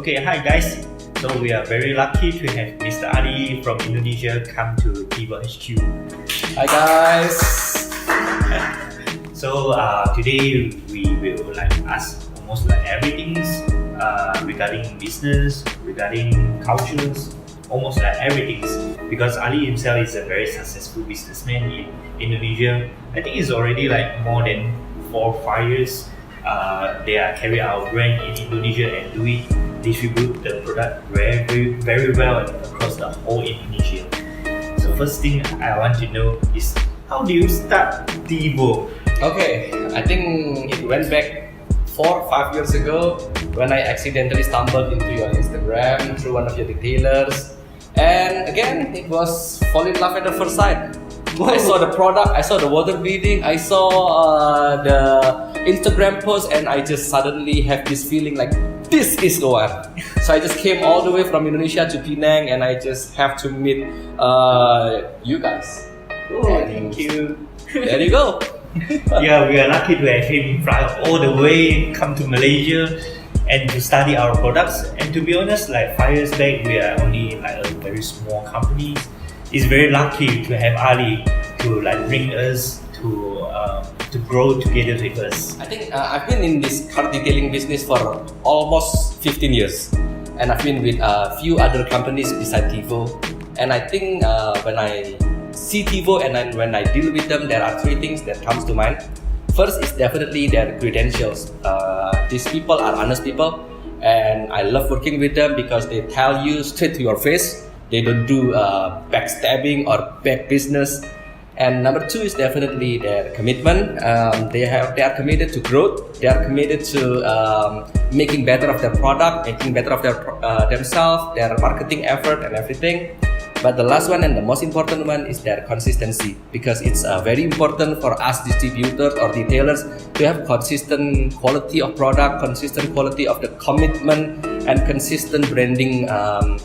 Okay, hi guys. So we are very lucky to have Mr. Ali from Indonesia come to TEVO HQ. Hi guys. So today we will ask almost everything regarding business, regarding cultures, almost everything. Because Ali himself is a very successful businessman in Indonesia. I think it's already more than 4 or 5 years. They are carry out brand in Indonesia and distribute the product very well across the whole Indonesia. So first thing I want to know is how do you start TEVO? Okay, I think it went back 4 or 5 years ago when I accidentally stumbled into your Instagram through one of your retailers, and again it was fall in love at the first sight. I saw the product, I saw the water bleeding, I saw the Instagram post, and I just suddenly have this feeling like this is the one. So I just came all the way from Indonesia to Penang, and I just have to meet you guys. Thank you. There you go. Yeah, we are lucky to have him fly all the way come to Malaysia and to study our products. And to be honest, 5 years back, we are only a very small company. It's very lucky to have Ali to bring us to grow together with us. I think I've been in this car detailing business for almost 15 years, and I've been with a few other companies beside TEVO. And I think when I see TEVO and when I deal with them, there are 3 things that comes to mind. First is definitely their credentials. These people are honest people, and I love working with them because they tell you straight to your face. They don't do backstabbing or back business. And number 2 is definitely their commitment. They are committed to growth. They are committed to making better of their product, making better of themselves, their marketing effort and everything. But the last one and the most important one is their consistency, because it's very important for us distributors or retailers to have consistent quality of product, consistent quality of the commitment, and consistent branding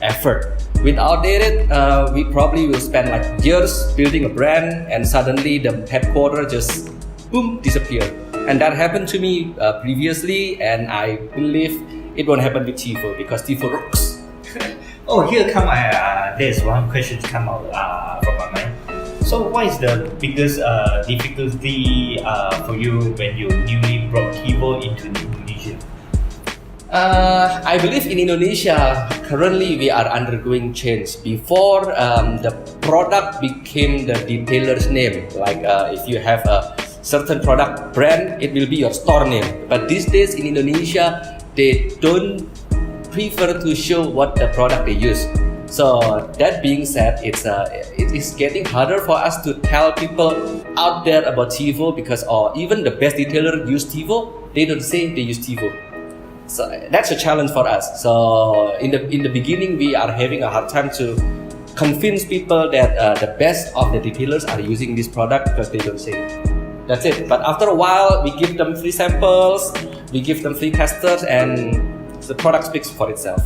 effort. Without it, we probably will spend years building a brand, and suddenly the headquarters just boom disappeared. And that happened to me previously, and I believe it won't happen with TEVO because TEVO rocks. Oh, here come there's one question come out from my mind. So what is the biggest difficulty for you when you newly brought TEVO into Indonesia? I believe in Indonesia, currently we are undergoing change. Before, the product became the detailer's name. If you have a certain product brand, it will be your store name. But these days in Indonesia, they don't prefer to show what the product they use. So that being said, it is getting harder for us to tell people out there about TEVO, because even the best detailer use TEVO, they don't say they use TEVO. So that's a challenge for us. So in the beginning, we are having a hard time to convince people that the best of the retailers are using this product because they don't say it. That's it. But after a while, we give them free samples, we give them free testers, and the product speaks for itself.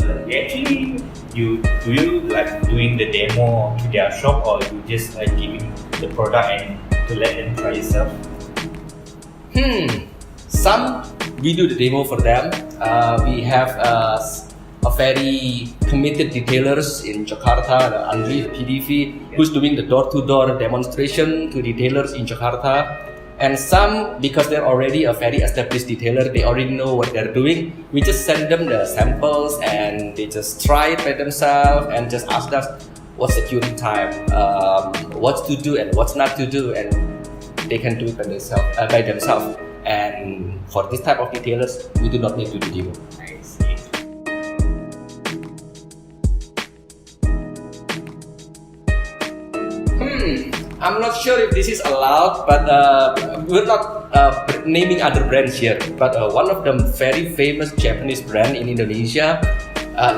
Actually, do you doing the demo to their shop, or you just giving the product and to let them try itself? Some we do the demo for them. We have a very committed retailers in Jakarta, Andri, PDV, who's doing the door-to-door demonstration to retailers in Jakarta. And some, because they're already a very established detailer, they already know what they're doing. We just send them the samples and they just try it by themselves and just ask us what's the curing time, what to do and what's not to do, and they can do it by themselves. And for this type of retailers, we do not need to do demo. I see. I'm not sure if this is allowed, but we're not naming other brands here. But one of the very famous Japanese brand in Indonesia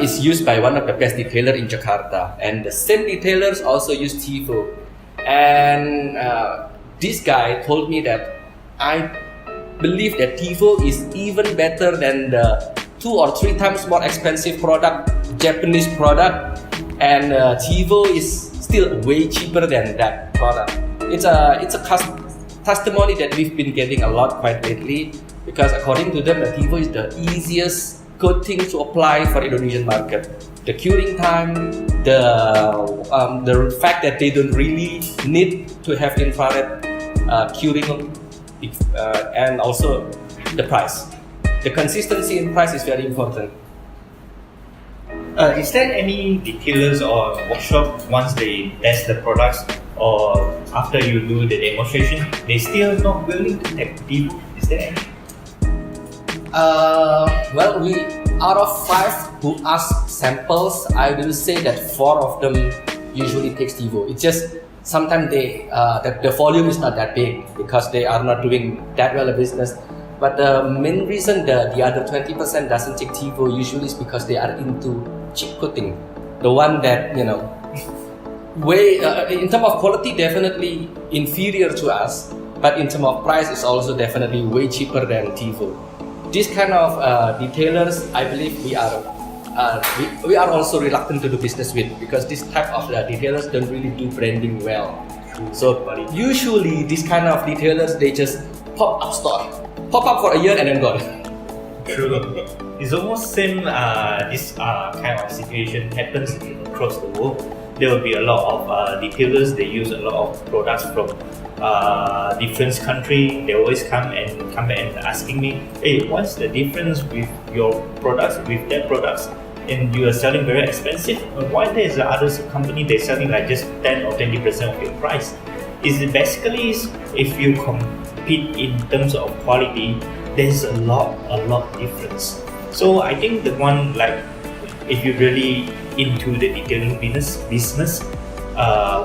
is used by one of the best retailer in Jakarta, and the same retailers also use TEVO. And this guy told me that I believe that TEVO is even better than the 2 or 3 times more expensive product, Japanese product, and TEVO is still way cheaper than that product. It's a testimony that we've been getting a lot quite lately, because according to them, the TEVO is the easiest good thing to apply for Indonesian market. The curing time, the fact that they don't really need to have infrared curing, and also the price. The consistency in price is very important. Is there any detailers or workshop once they test the products or after you do the demonstration, they still not willing to take TEVO? Is there any? Well, we out of 5 who ask samples, I will say that 4 of them usually takes TEVO. It's just sometimes the volume is not that big because they are not doing that well a business. But the main reason the other 20% doesn't take TEVO usually is because they are into cheap coating. The one that, way in terms of quality definitely inferior to us, but in terms of price it's also definitely way cheaper than TEVO. This kind of detailers, I believe we are also reluctant to do business with because this type of detailers don't really do branding well. So usually these kind of detailers, they just pop up for a year and then gone. True. It's almost same. This kind of situation happens across the world. There will be a lot of detailers. They use a lot of products from different country. They always come back and asking me, "Hey, what's the difference with your products with their products? And you are selling very expensive. Why there's the other company they're selling like just 10 or 20% of your price?" Is it basically if you compete in terms of quality, there's a lot difference. So I think the one like if you're really into the detailing business,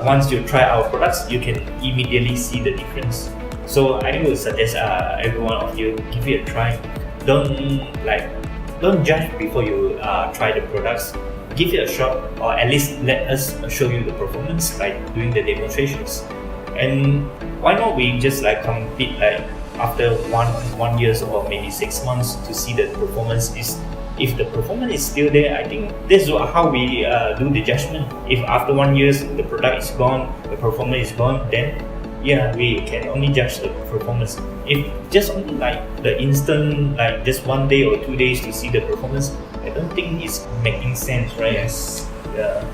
once you try our products, you can immediately see the difference. So I would suggest every one of you give it a try. Don't judge before you try the products. Give it a shot, or at least let us show you the performance by doing the demonstrations. And why not we just like compete like after one years or maybe 6 months to see the performance is. If the performance is still there, I think this is how we do the judgment. If after 1 year the product is gone, the performance is gone, then yeah, we can only judge the performance. If just only like the instant, like just 1 day or 2 days to see the performance, I don't think it's making sense, right? Yes. Yeah.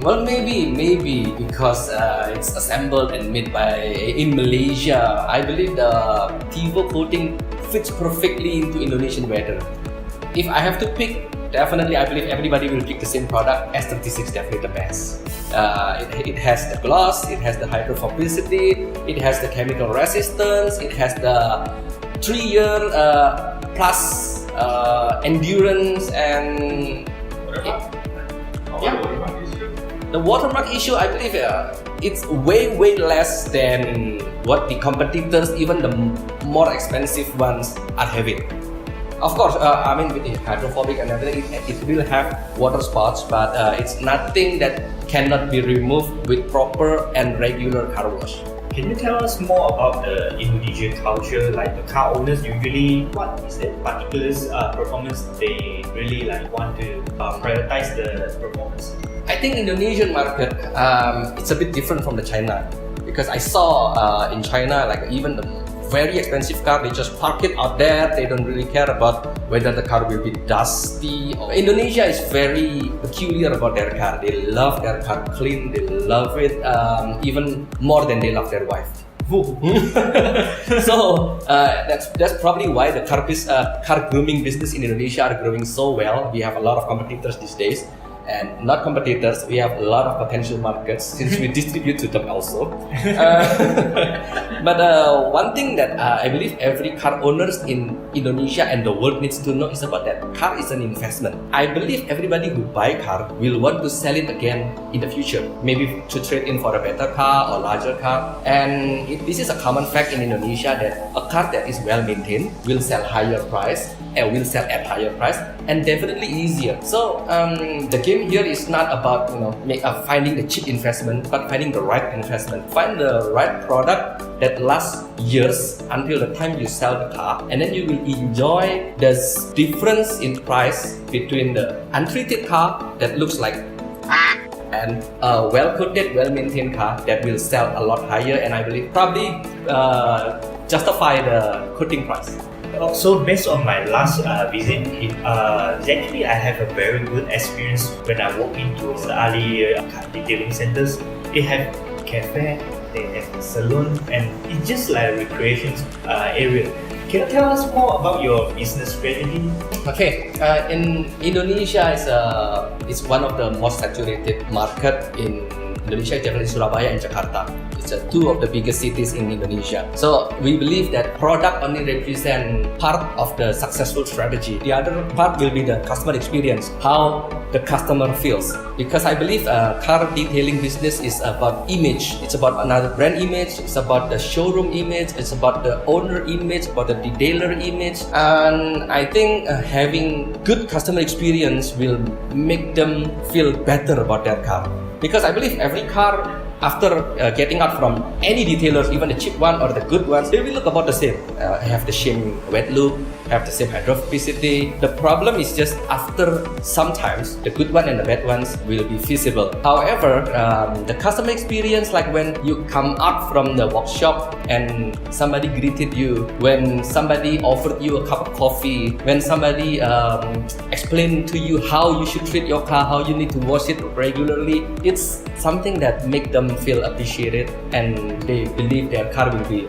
Well, maybe because it's assembled and made in Malaysia. I believe the TEVO coating fits perfectly into Indonesian weather. If I have to pick, definitely I believe everybody will pick the same product. S36 definitely the best. It has the gloss, it has the hydrophobicity, it has the chemical resistance, it has the 3-year plus endurance and. The watermark issue, I believe it's way less than what the competitors, even the more expensive ones, are having. Of course, I mean with the hydrophobic and everything, it will have water spots, but it's nothing that cannot be removed with proper and regular car wash. Can you tell us more about the Indonesian culture? Like the car owners usually, what is the particular performance they really like want to prioritize the performance? I think Indonesian market it's a bit different from the China because I saw in China like even the very expensive car they just park it out there. They don't really care about whether the car will be dusty. Indonesia is very peculiar about their car. They love their car clean. They love it even more than they love their wife. So that's probably why the car grooming business in Indonesia are growing so well. We have a lot of competitors these days. And not competitors, we have a lot of potential markets since we distribute to them also. But one thing that I believe every car owners in Indonesia and the world needs to know is about that car is an investment. I believe everybody who buy car will want to sell it again in the future, maybe to trade in for a better car or larger car. And this is a common fact in Indonesia that a car that is well maintained will sell higher price and will sell at higher price and definitely easier. So the game here is not about finding the cheap investment, but finding the right investment. Find the right product that lasts years until the time you sell the car, and then you will enjoy the difference in price between the untreated car that looks like and a well-coated, well-maintained car that will sell a lot higher, and I believe probably justify the quoting price. So based on my last visit, actually I have a very good experience when I walk into the Ali car detailing centers. They have cafe, they have salon, and it's just like a recreation area. Can you tell us more about your business strategy? Okay, in Indonesia is one of the most saturated market in Indonesia, definitely Surabaya and Jakarta. It's two of the biggest cities in Indonesia. So we believe that product only represent part of the successful strategy. The other part will be the customer experience, how the customer feels. Because I believe car detailing business is about image. It's about another brand image. It's about the showroom image. It's about the owner image, about the detailer image. And I think having good customer experience will make them feel better about their car. Because I believe every car, after getting out from any detailers, even the cheap one or the good ones, they will look about the same. Have the same wet look, have the same hydrophobicity. The problem is just after sometimes the good one and the bad ones will be visible. However, the customer experience, like when you come out from the workshop and somebody greeted you, when somebody offered you a cup of coffee, when somebody explained to you how you should treat your car, how you need to wash it regularly, it's something that make them feel appreciated, and they believe their car will be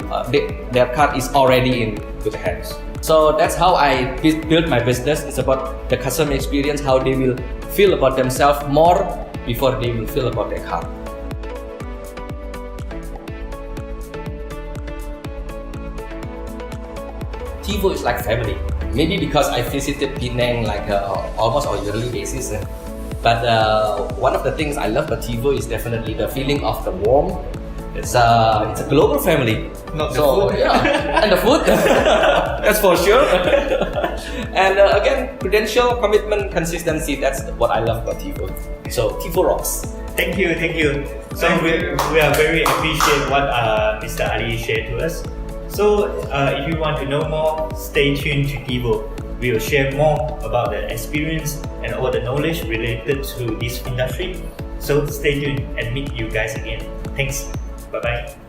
their car is already in good hands. So that's how I build my business. It's about the customer experience, how they will feel about themselves more before they will feel about their car. TEVO is like family. Maybe because I visited Penang like almost on a yearly basis. But one of the things I love about TEVO is definitely the feeling of the warmth. It's a global family. Not the So food. yeah, and the food, that's for sure. And again, credential, commitment, consistency. That's what I love about TEVO. So TEVO rocks. Thank you. So we are very appreciate what Mr. Ali shared to us. So if you want to know more, stay tuned to TEVO. We will share more about the experience and all the knowledge related to this industry. So stay tuned and meet you guys again. Thanks. Bye bye.